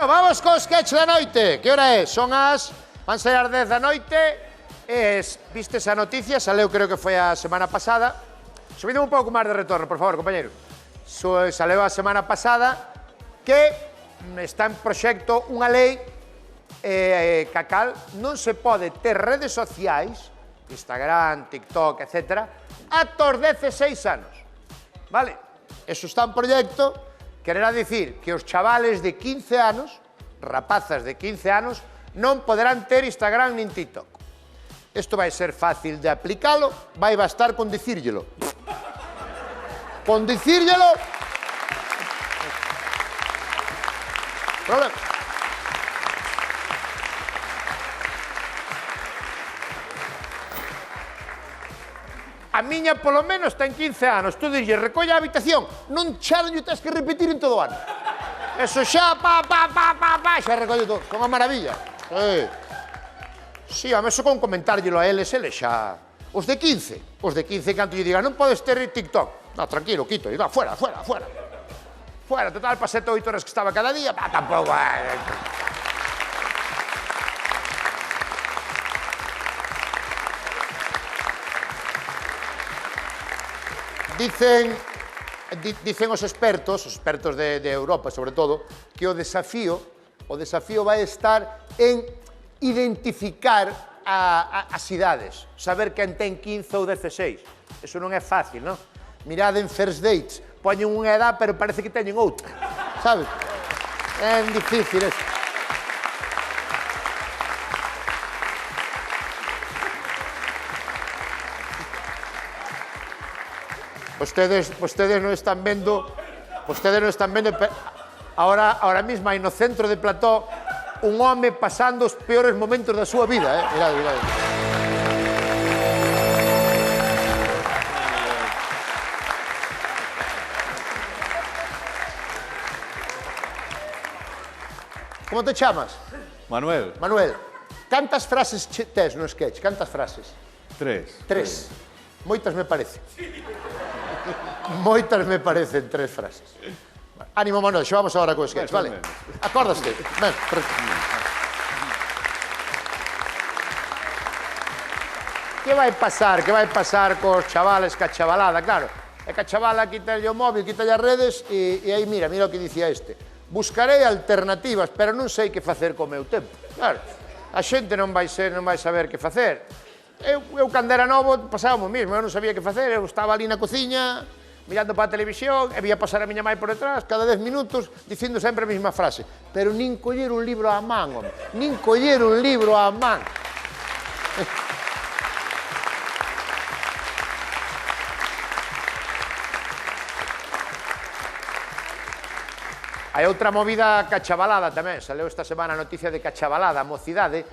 Vamos co sketch da noite. Que hora é? Son as... Van ser as 10 da noite. Vistes a noticia, saleu creo que foi a semana pasada. Subide un pouco máis de retorno, por favor, compañero. Saleu a semana pasada que está en proxecto unha lei ca cal non se pode ter redes sociais, Instagram, TikTok, etc., ata os 16 anos. Vale? Eso está en proxecto. Quererá dicir que os chavales de 15 anos, rapazas de 15 anos, non poderán ter Instagram nin TikTok. Isto vai ser fácil de aplicalo, vai bastar con dicírllelo. Con dicírllelo... Problema. A miña, polo menos, ten 15 anos. Tú dixes, recolle a habitación. Non xa non tens que repetir en todo o ano. Eso xa, xa recolle todo. Con a maravilla. Sí, a meso con comentárllelo a eles xa... Os de 15, canto lle diga, non podes ter TikTok. No, tranquilo, quito. No, fuera. Fuera, total, para 7 ou 8 horas que estaba cada día, tampouco... Dicen os expertos de Europa, sobre todo, que o desafío vai estar en identificar as idades, saber quen ten 15 ou 16. Eso non é fácil, non? Mirad en First Dates, poñen unha edad, pero parece que teñen outra, sabes? É difícil eso. Vostedes non están vendo, ahora mismo hai no centro de plató un home pasando os peores momentos da súa vida, Mirad. Como te chamas? Manuel. Manuel. Cantas frases tes no sketch? Cantas frases? 3. Moitas me parecen. Moitas me parecen 3 frases. Ánimo, Manuel, xa vamos agora co sketch, vale? Acórdaste. Ben, que vai pasar cos chavales, ca chavalada, claro. E ca chavala quitalle o móvil, quitalle as redes e aí mira o que dicía este. Buscarei alternativas, pero non sei que facer co meu tempo. Claro, a xente non vai saber que facer. Eu cando era novo pasaba o mesmo, eu non sabía que facer, eu estaba ali na cociña mirando para a televisión e vía pasar a miña mãe por detrás cada 10 minutos dicindo sempre a mesma frase, pero nin coller un libro á man, home, nin coller un libro á man. Hai outra movida ca chavalada tamén, saleu esta semana a noticia de que a chavalada, a mocidade,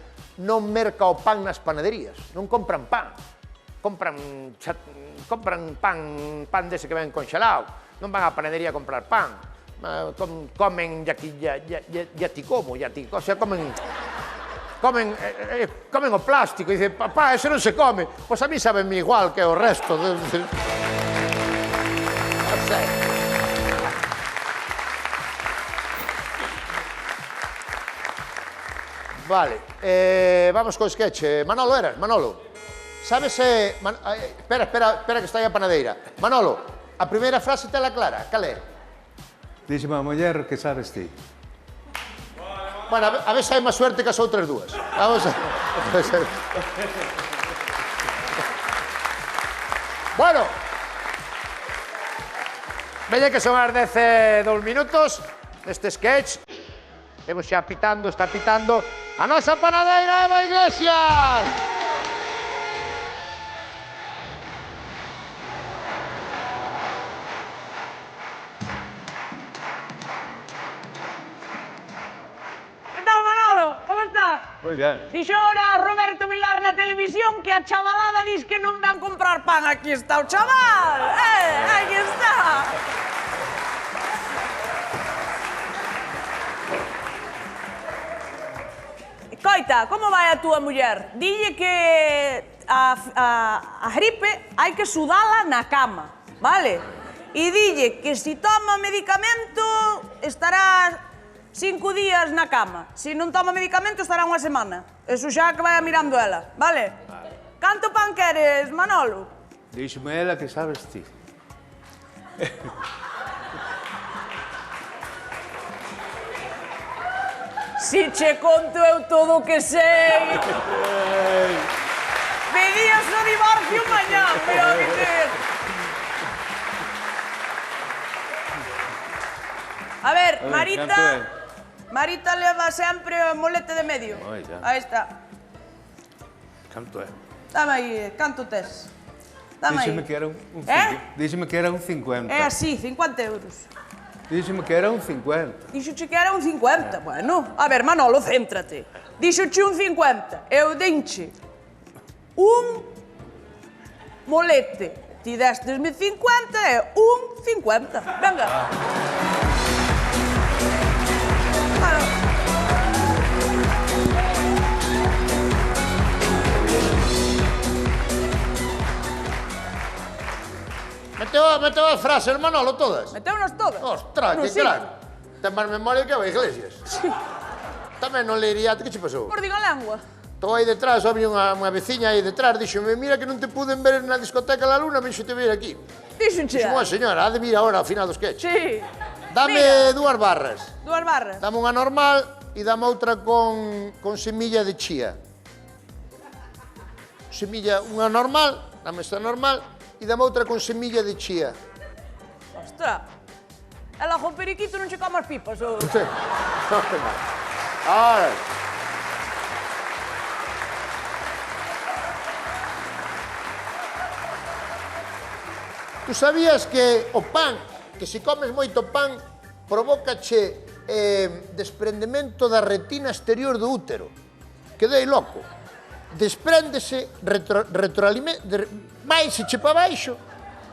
non merca o pan nas panaderías, non compran pan. Compran pan dese que ven conxelado, non van á panadería a comprar pan. Comen yatikomo, o sea, comen o plástico, e dicen, papá, ese non se come. Pois a mí sábenme igual que o resto. Non sei. Vale, vamos co sketch. Manolo eras, Manolo. Sabes, espera que está aí a panadeira. Manolo, a primeira frase tela clara, cal é? Díxeme a muller que sabes ti. Bueno, a ver se hai máis suerte que as outras dúas. Vamos a... Bueno. Veña que son as 10 e 2 minutos deste sketch. Vemos xa está pitando a nosa panadeira Eva Iglesias. Que tal, Manolo? Como estás? Moi ben. Dixo ora Roberto Vilar na televisión que a chavalada dis que non van comprar pan. Aquí está o chaval. Aquí está. Coita, como vai a túa muller? Dille que a gripe hai que sudala na cama, vale? E dille que si toma medicamento estará 5 días na cama. Se non toma medicamento estará unha semana. Eso xa que vai mirando ela, vale? Canto pan queres, Manolo? Díxeme ela que sabes ti. Si che conto eu todo o que sei. Pedías o divorcio mañá, pero que te... A ver, Marita leva sempre o molete de medio. Ai, ya. Aí está. Canto é? Dame aí, canto tes? Dame aí. Díxeme que era un Díxeme que era un 50. É así, 50 euros. Díxeme que era un 50. Dixoche que era un 50. Bueno, a ver, Manolo, céntrate. Dixoche un 50. Eu dinche un molete. Ti destesme 50 e un 50. Venga. Meteu as frases, Manolo, todas. Meteunos todas. Ostras, que claro. Ten máis memoria que a Iglesias. Sí. Tamén non leería, que che pasou? Por digo lengua. Estou aí detrás, había unha veciña aí detrás, díxome, mira que non te puden ver na discoteca La Luna, vexo te ver aquí. Dixoche. Dixo, unha señora, ha de vir agora ao final do sketch. Sí. Dame 2 barras. 2 barras. Dame unha normal e dame outra con semilla de chía. Semilla, unha normal, dame esta normal e dame outra con semilla de chía. Ostras. Ela con periquito non che come as pipas, ou... Sí. Non te mal. Ahora. Tú sabías que o pan, que se comes moito pan, provocache desprendemento da retina exterior do útero. Quedei loco. Despréndese, váiseche pa baixo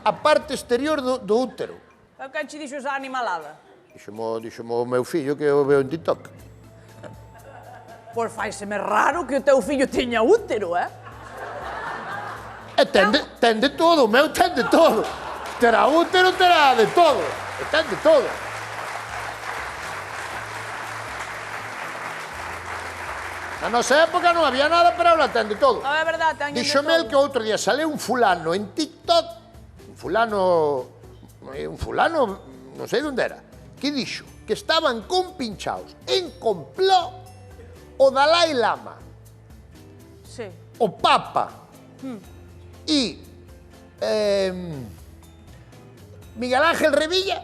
a parte exterior do útero. É quen che dixo esa animalada? Díxome o meu fillo que eu veo en TikTok. Pois faiseme raro que o teu fillo tiña útero, E ten de todo, o meu ten de todo. Terá útero, terá de todo. E ten de todo. Na nosa época non había nada, pero ahora ten de todo. Non é verdade, teñen de Díxome el que todo. outro día sale un fulano en TikTok, un fulano, non sei onde era, que dixo que estaban compinchados en complot o Dalai Lama, Sí. o Papa e Miguel Ángel Revilla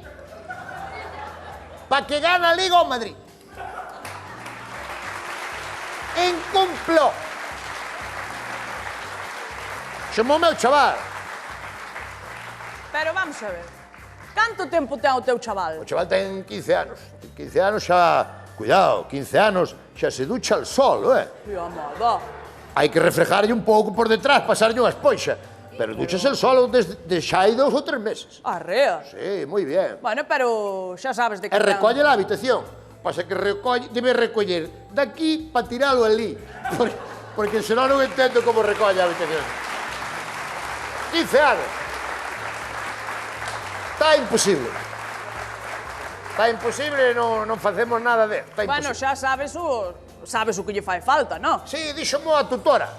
para que gane a Liga ao Madrid. En complot. Chamou o meu chaval. Pero vamos a ver. Canto tempo ten o teu chaval? O chaval ten 15 anos. 15 anos xa... Cuidado, 15 anos xa se ducha al sol, Que amada. Hai que refrejarlle un pouco por detrás, pasarlle unha esponxa. Pero duchas el solo desde xa hai 2 ou 3 meses. Arrea. Sí, moi bien. Bueno, pero xa sabes de que E recolle a habitación. Pasa que debe recoller daqui para tiralo ali. Porque senón non entendo como recolle a habitación. 15 anos. Está imposible. Está imposible, non facemos nada de. Está Bueno, imposible. xa sabes o que lle fai falta, non? Sí, díxome a tutora.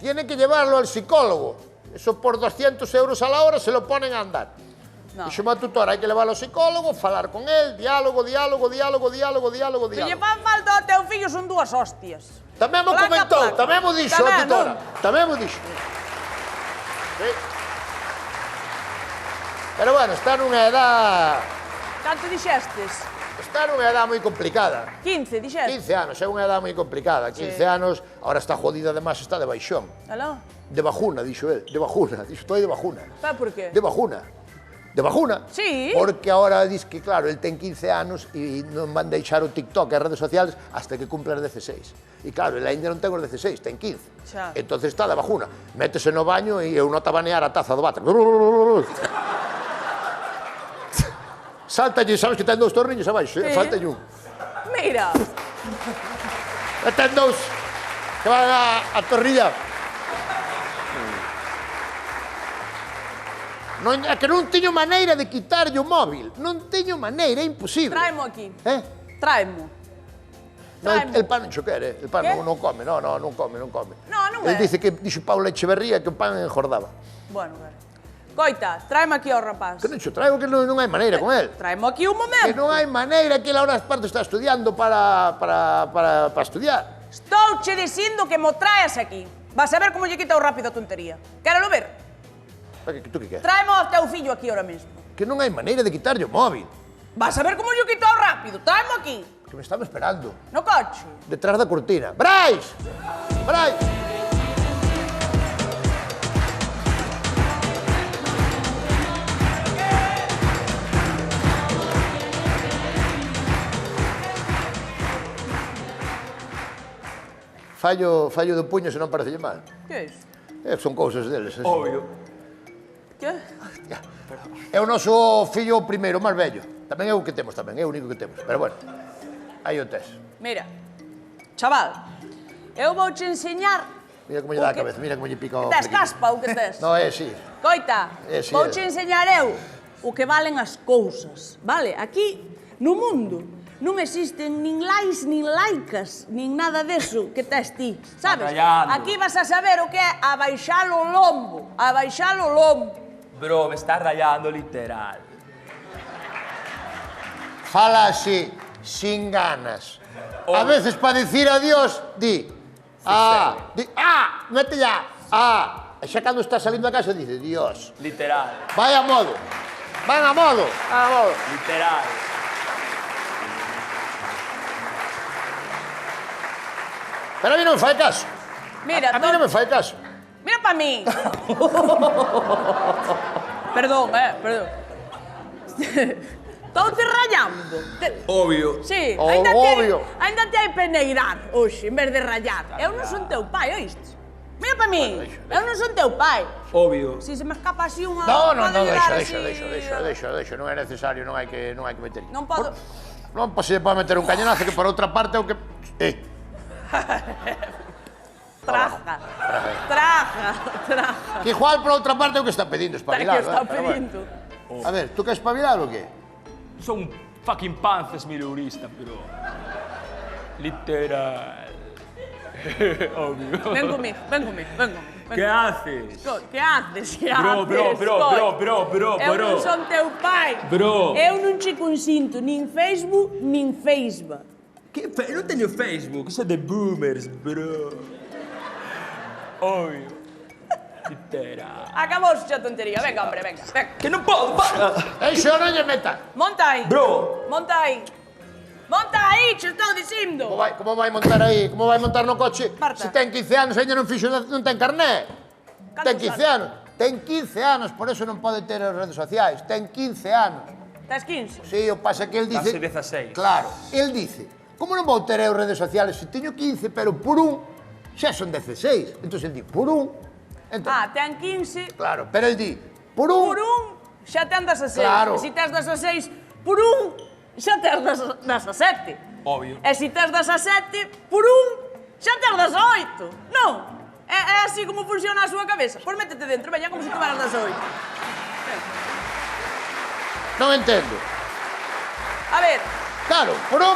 Tiene que llevarlo al psicólogo. Eso por 200 euros a la hora se lo ponen a andar. No. Díxome a tutora, hai que levarlo ao psicólogo, falar con él, diálogo. Que lle fan falta ao teu fillo son 2 hostias. Tamén mo Placa, comentou, placa. tamén mo dixo a Tamén, tutora. non? Tamén mo dixo. Sí. Pero bueno, está nunha edad... Canto dixestes? Está nunha edad moi complicada. 15, dixestes? 15 anos, é unha edad moi complicada. 15 anos, ahora está jodida, además está de baixón. Aló? De bajuna, dixo él. De bajuna, dixo, estoy de bajuna. Pero por qué? De bajuna. De bajuna. Sí. Porque ahora dice que, claro, él ten 15 anos e non van deixar o TikTok e as redes sociales hasta que cumpla os 16. E claro, él ainda non ten os 16, ten 15. Xa. Entonces está de bajuna. Métese no baño e eu nota banear a taza do váter. Saltalle, sabes que ten 2 tornillos abaixo, Sí. faltalle un. Mira. E ten 2 que van a torrilla. Non, é que non teño maneira de quitarlle o móvil. Non teño maneira, é imposible. Traemo aquí. Eh? Traemo. Traemo. El pan non xo quere, el pan Que? non come, non come. Non El é. dice que dixo Paula Echeverría que o pan engordaba. Bueno, ver. Coita, tráeme aquí ao rapaz. Que non xo traigo, que non hai maneira con el. Traemo aquí un Que momento. non hai maneira, que ele ahora parte está estudiando para estudiar. Estouche dicindo que mo traes aquí. Vas a ver como lle quita o rápido a tontería. Quéralo ver? Tú que queres? Traemo ao teu fillo aquí ahora mesmo. Que non hai maneira de quitarlle o móvil. Vas a ver como lle quita o rápido. Traemo aquí. Que me estaba esperando, No coche. detrás da cortina. Brais! Brais! Fallo do puño se non parece mal. Que é iso? Son cousas deles. Obvio. Que? É o noso fillo primeiro, o máis vello. Tamén é o que temos tamén, é o único que temos. Pero bueno, aí o tes. Mira, chaval, eu vouche enseñar... Mira como lle dá a O que- cabeza, mira como lle pica o... Tes flequillo. caspa ou que tes? No, é, sí. Coita, Sí, vouche enseñar eu o que valen as cousas, vale? Aquí, no mundo, non existen nin likes, nin laicas, nin nada deso que tes ti, sabes? rayando. Aquí vas a saber o que é abaixar o lombo, abaixar o lombo. Bro, me estás rayando literal. Fala así, sin ganas. A veces para decir adiós, di... mete ya, E xa cando está salindo a casa dice, Dios, Literal. vai a modo, van a modo. Literal. Pero a mí non me fai caso. Mira, A mí non me fai caso. Mira pa mí. Perdón, perdón. Estou-te rayando. Obvio. Sí, Obvio. ainda te hai peneirar hoxe, en vez de rayar. Eu non son teu pai, oíste? Mira pa mí, eu non son teu pai. Obvio. Si se me escapa así unha... No, pode dar deixa, así- non é necesario, non hai que meter. Non podo... Non se pode meter un cañonazo que por outra parte é o que... Traja. Que igual por outra parte é o que está pedindo, Está espabilado. que está Pero bueno. pedindo. A ver, tú queres espabilar ou que? Son un fucking pances mileurista, pero... Literal. Obvio. Ven comigo, ven comigo, ven comigo. ¿Qué haces? Que haces? Que Bro, haces? bro. Eu non son teu pai. Bro. Eu non che consinto nin Facebook, nin Facebook. Non teño Facebook, eso é de boomers, bro. Obvio. Literal. Acabouse xa a tontería. Venga, hombre, venga. Que non podo, para. Eso non lle meta. Monta aí. Bro. Monta aí. Monta aí, che estou dicindo. Como vai montar aí? Como vai montar no coche? Marta. Se ten 15 anos, ainda non fixo, non ten carné. Ten 15 anos. Ten 15 anos, por eso non pode ter as redes sociais. Ten 15 anos. Tes 15? Sí, o pasa que el dice... Case 16. Claro, el dice, como non vou ter eu redes sociales se teño 15, pero por un xa son 16. Entón el di, por un... Entón, Ten 15. claro, pero el di, por un... Por un, xa ten 16. Claro. E si tes 16, por un, xa tes 17. Obvio. E si tes 17, por un, xa tes 18. Non, é así como funciona a súa cabeza. Pois métete dentro, veña como se tuveras 18. Non entendo. A ver, Claro, por un...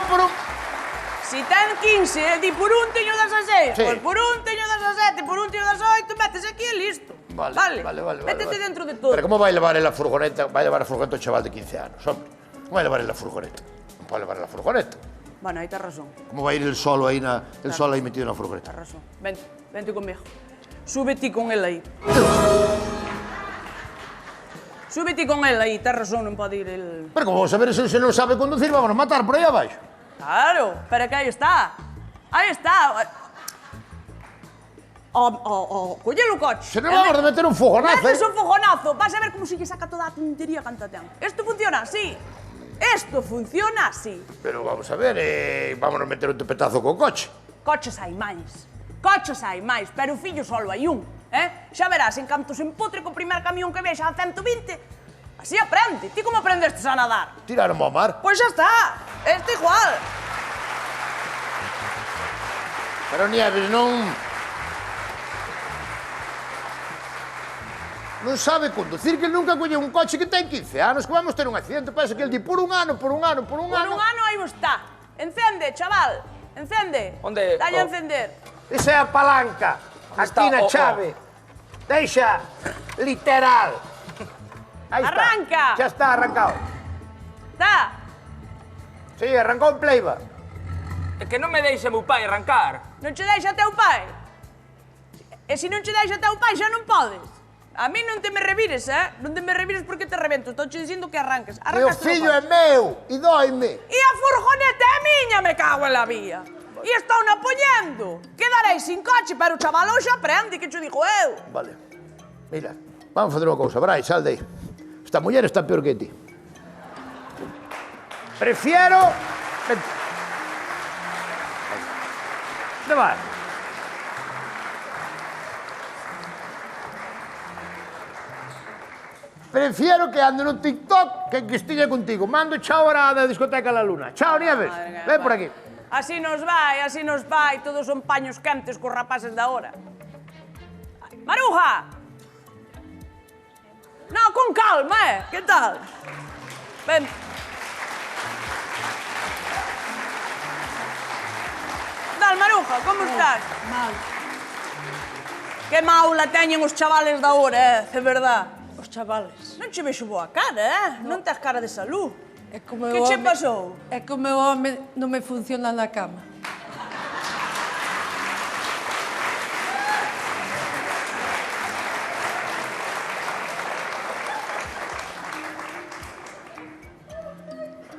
si ten 15 e di por un teño 16, Sí. pois por un teño 17, por un teño 18, metes aquí e listo. Vale. Métete dentro de todo. Pero como vai levar a furgoneta? Vai levar a furgoneta o chaval de 15 anos, hombre. Non vai levar a furgoneta. Non pode levar a furgoneta. Bueno, aí tes razón, Como vai ir el solo aí metido na furgoneta? tes razón. Vente conmigo. Súbete con él aí. Súbete con él aí, tes razón, non pode ir el... Pero como vamos a ver se non sabe conducir, vámonos matar por aí abaixo. Claro, pero que aí está. Aí está. Collelo o coche. Se non vamos a meter un fogonazo, Metes un fogonazo, vas a ver como se lle saca toda a tontería canta ten. Isto funciona así. Isto funciona así. Pero vamos a ver, vámonos meter un tepetazo co coche. Coches hai máis. Coches hai máis, pero o fillo solo hai un. Xa verás, en canto se emputre co primer camión que vexa a 120, así aprende. Ti como aprendestes a nadar? Tiraron ao mar. Pois xa está. Este igual. Pero Nieves non... Non sabe conducir, que nunca colle un coche que ten 15 anos, que vamos ter un accidente, parece que el di por un ano. Por un ano aí está. Encende, chaval. Encende. Onde? Dalle a encender. Esa é a palanca. está Aquí na o- chave. Deixa literal. Aí está. Arranca. Xa está arrancado. Está. Sí, arrancou en pleiba. É que non me deixa meu pai arrancar. Non che deixa teu pai? E se non che deixa teu pai xa non podes. A mí non te me revires, Non te me revires porque te rebento. Estou che dicindo que arranques. Meu Arrancaste fillo é meu e doime. E a furgoneta é miña, me cago en la vía. E estou na poñendo. Quedarei sin coche, pero o chaval hoxe aprende, que che digo eu. Vale. Mira, vamos facer unha cousa. Brais, sal de aí. Esta muller está peor que ti. Prefiero... Vente. ¿Dónde vas? Prefiero que ande no TikTok que estiña contigo. Mando chao ahora da discoteca La Luna. Chao, Nieves. Ven por aquí. Así nos vai, todos son paños quentes cos rapaces da hora. Maruja! No, con calma, Que tal? Ven. Tal, Maruja, como estás? Mal. Que maula teñen os chavales da hora, é verdad. Os chavales. Non che vexo boa cara, Non tes cara de salud. É como Que che pasou? É que o meu home non me funciona na cama.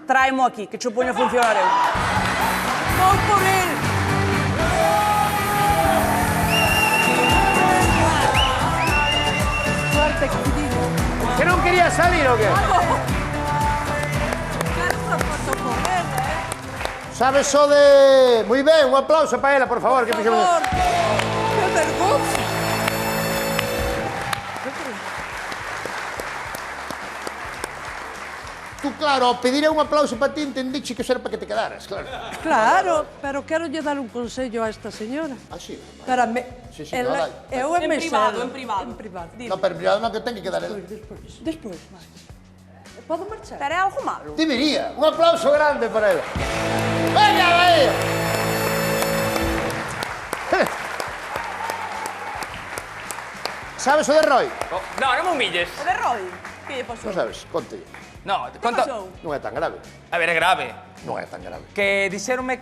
Tráemo aquí, que che poño a funcionar eu. Vou por el. Suerte, que digo. Que non quería salir o que? Quero unha foto con ela, Sabes só de... Moi ben, un aplauso para ela, por favor. Que Por fixemos... favor. Que vergonza. Tú, claro, ao pedir un aplauso para ti, entendiche que eso era para que te quedaras, claro. Claro, pero quero lle dar un consello a esta señora. Ah, sí? Para me... Sí, sí, no, dai. Eu En me privado, selo. en privado. En privado. No, pero privado non que ten que quedar ela. Despois, vai. Podo marchar? Pero é algo malo. Debería. Un aplauso grande para ela. Venga, aí! Sabes o de Roy? Oh, no, non me humilles. O de Roy, que lle pasou? Non sabes, conte. No, Que conta... pasou? Non é tan grave. A ver, é grave. Non é tan grave. Que dixeronme...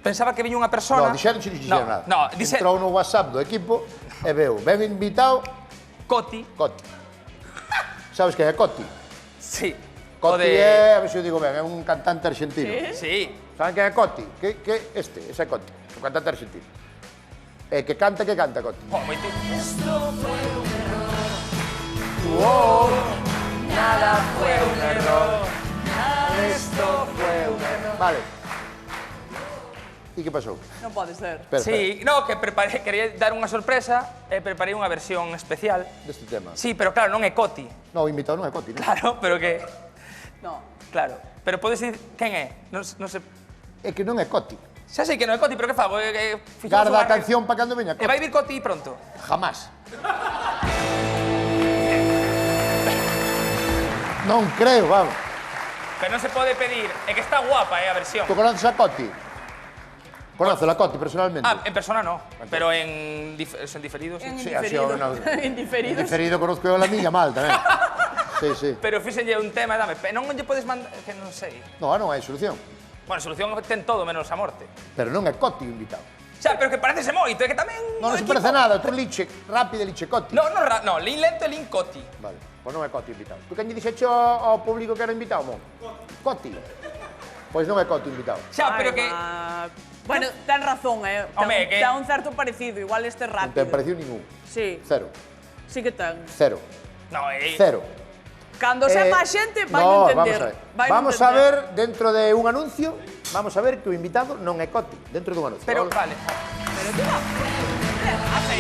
Pensaba que viña unha persona... Non, dixeron xe dixeron nada. No, dixe... Entrou no WhatsApp do equipo e veu, ben invitado, Coti. Coti. Sabes que é Coti? Sí. Coti de... é, a ver se o digo ben, é un cantante argentino. Sí. Saben que é Coti? Que este, ese é Coti, un cantante argentino. E que canta Coti. Oh, moito... Nada fue un error. Esto fue un error. Vale. E que pasou? Non pode ser. Espera, Sí, no, que preparei, quería dar unha sorpresa e preparei unha versión especial. deste tema. Sí, pero claro, non é Coti. No, o invitado non é Coti, non? Claro, pero que... No. Claro. Pero podes dicir quen é? Non sei... É que non é Coti. Xa sei que non é Coti, pero que fago? Fixemos Garda unha a canción para cando veña E Coti. vai vir Coti pronto. Jamás. Non creo, vamos. Pero non se pode pedir. É que está guapa, a versión. Tu conoces a Coti? Conoces a Coti personalmente? Ah, en persona no, pero en diferido sí. En Sí, así diferido. no. En diferido. Diferido conozco eu a la miña mal tamén. Sí, sí. Pero fíxenlle un tema, dame, non lle podes mandar, que non sei. No, non hai solución. Bueno, solución ten todo menos a morte. Pero non é Coti o invitado. Xa, pero que parecese moito, é que tamén... Non o se equipo- parece nada, tú liche rápido e liche Coti. No, Lin lento e Lin Coti. Vale, pois non é Coti invitado. Tú quen lle dixeche ao público que era invitado, mon? Coti. Pois non é Coti invitado. Xa, pero que... Bueno, ten razón, Home, que- Ten un certo parecido, igual este Non rápido. ten parecido ningún. Sí, Cero. sí que ten. Cero. No, Cero. Cando sepa a xente, vai no, entender. Vamos a ver, dentro de un anuncio, vamos a ver que o invitado non é Coti, dentro dun anuncio. Pero, Vamos. vale. Pero que va? Ah, sei,